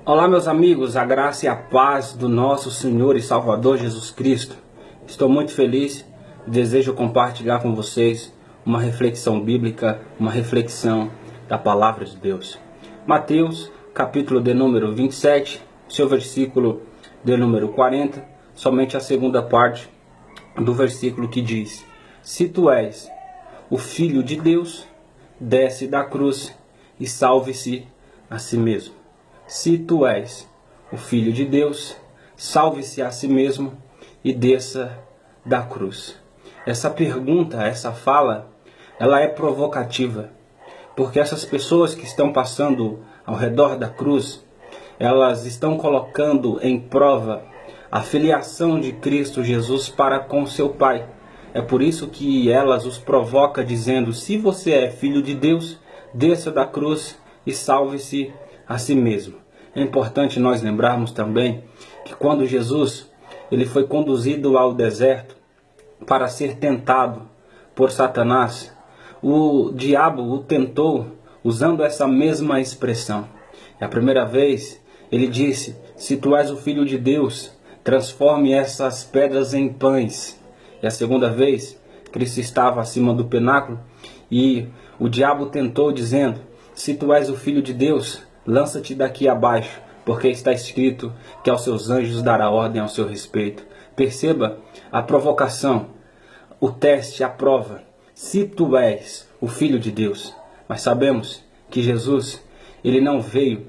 Olá, meus amigos, a graça e a paz do nosso Senhor e Salvador Jesus Cristo. Estou muito feliz, desejo compartilhar com vocês uma reflexão bíblica, uma reflexão da Palavra de Deus. Mateus, capítulo de número 27, seu versículo de número 40, somente a segunda parte do versículo que diz: Se tu és o Filho de Deus, desce da cruz e salve-se a si mesmo. Se tu és o Filho de Deus, salve-se a si mesmo e desça da cruz. Essa pergunta, essa fala, ela é provocativa, porque essas pessoas que estão passando ao redor da cruz, elas estão colocando em prova a filiação de Cristo Jesus para com seu Pai. É por isso que elas os provoca dizendo: se você é filho de Deus, desça da cruz e salve-se a si mesmo. É importante nós lembrarmos também que quando Jesus ele foi conduzido ao deserto para ser tentado por Satanás, o diabo o tentou usando essa mesma expressão. E a primeira vez ele disse: se tu és o Filho de Deus, transforme essas pedras em pães. E a segunda vez, Cristo estava acima do pináculo e o diabo tentou dizendo: se tu és o Filho de Deus, lança-te daqui abaixo, porque está escrito que aos seus anjos dará ordem ao seu respeito. Perceba a provocação, o teste, a prova. Se tu és o Filho de Deus. Mas sabemos que Jesus, ele não veio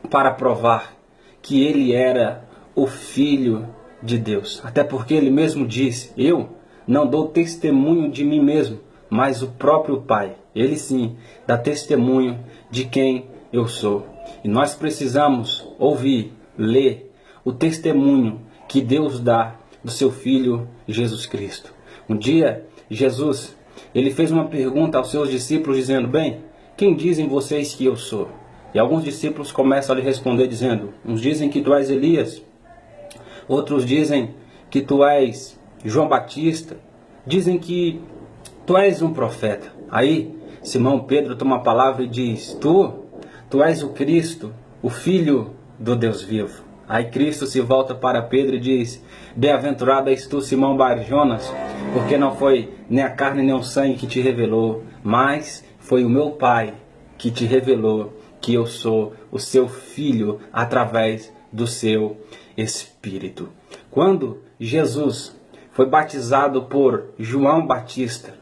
para provar que ele era o Filho de Deus. Até porque ele mesmo disse: eu não dou testemunho de mim mesmo, mas o próprio Pai, ele sim, dá testemunho de quem eu sou. E nós precisamos ouvir, ler o testemunho que Deus dá do seu Filho Jesus Cristo. Um dia, Jesus, ele fez uma pergunta aos seus discípulos dizendo: bem, quem dizem vocês que eu sou? E alguns discípulos começam a lhe responder dizendo: uns dizem que tu és Elias, outros dizem que tu és João Batista, dizem que tu és um profeta. Aí, Simão Pedro toma a palavra e diz: Tu és o Cristo, o Filho do Deus vivo. Aí Cristo se volta para Pedro e diz: bem-aventurado és tu, Simão Bar-Jonas, porque não foi nem a carne nem o sangue que te revelou, mas foi o meu Pai que te revelou que eu sou o seu Filho através do seu Espírito. Quando Jesus foi batizado por João Batista,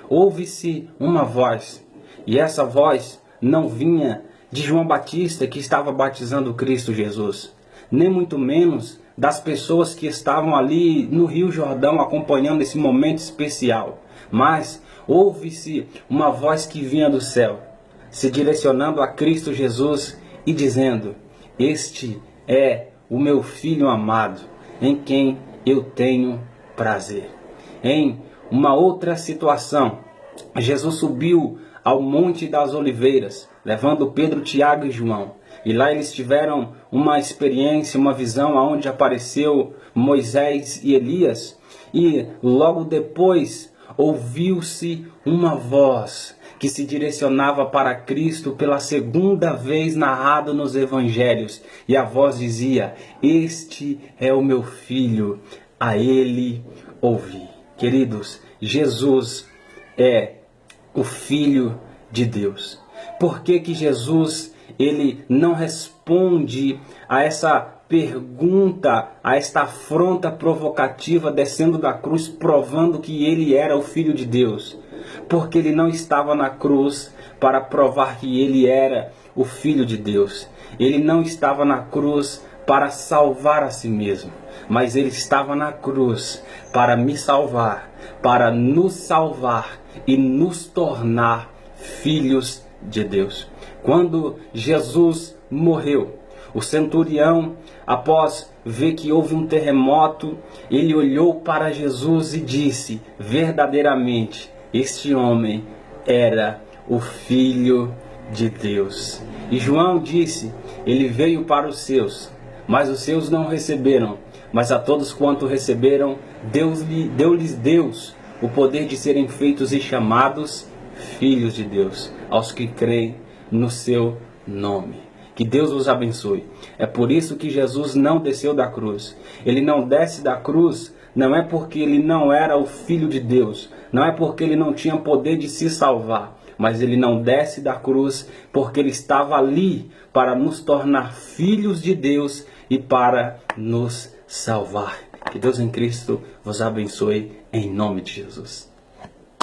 ouve-se uma voz, e essa voz não vinha de João Batista, que estava batizando Cristo Jesus, nem muito menos das pessoas que estavam ali no Rio Jordão acompanhando esse momento especial, mas ouve-se uma voz que vinha do céu, se direcionando a Cristo Jesus e dizendo: este é o meu Filho amado, em quem eu tenho prazer. Em uma outra situação, Jesus subiu ao Monte das Oliveiras, levando Pedro, Tiago e João. E lá eles tiveram uma experiência, uma visão onde apareceu Moisés e Elias. E logo depois ouviu-se uma voz que se direcionava para Cristo pela segunda vez narrado nos evangelhos. E a voz dizia: este é o meu Filho, a ele ouvi. Queridos, Jesus é o Filho de Deus. Por que que Jesus ele não responde a essa pergunta, a esta afronta provocativa, descendo da cruz, provando que ele era o Filho de Deus? Porque ele não estava na cruz para provar que ele era o Filho de Deus. Ele não estava na cruz para salvar a si mesmo, mas ele estava na cruz para me salvar, para nos salvar e nos tornar filhos de Deus. Quando Jesus morreu, o centurião, após ver que houve um terremoto, ele olhou para Jesus e disse: verdadeiramente, este homem era o Filho de Deus. E João disse: ele veio para os seus, mas os seus não receberam. Mas a todos quanto receberam, deu-lhes o poder de serem feitos e chamados filhos de Deus, aos que creem no seu nome. Que Deus os abençoe. É por isso que Jesus não desceu da cruz. Ele não desce da cruz, não é porque ele não era o Filho de Deus, não é porque ele não tinha poder de se salvar, mas ele não desce da cruz porque ele estava ali para nos tornar filhos de Deus e para nos salvar. Que Deus em Cristo vos abençoe em nome de Jesus.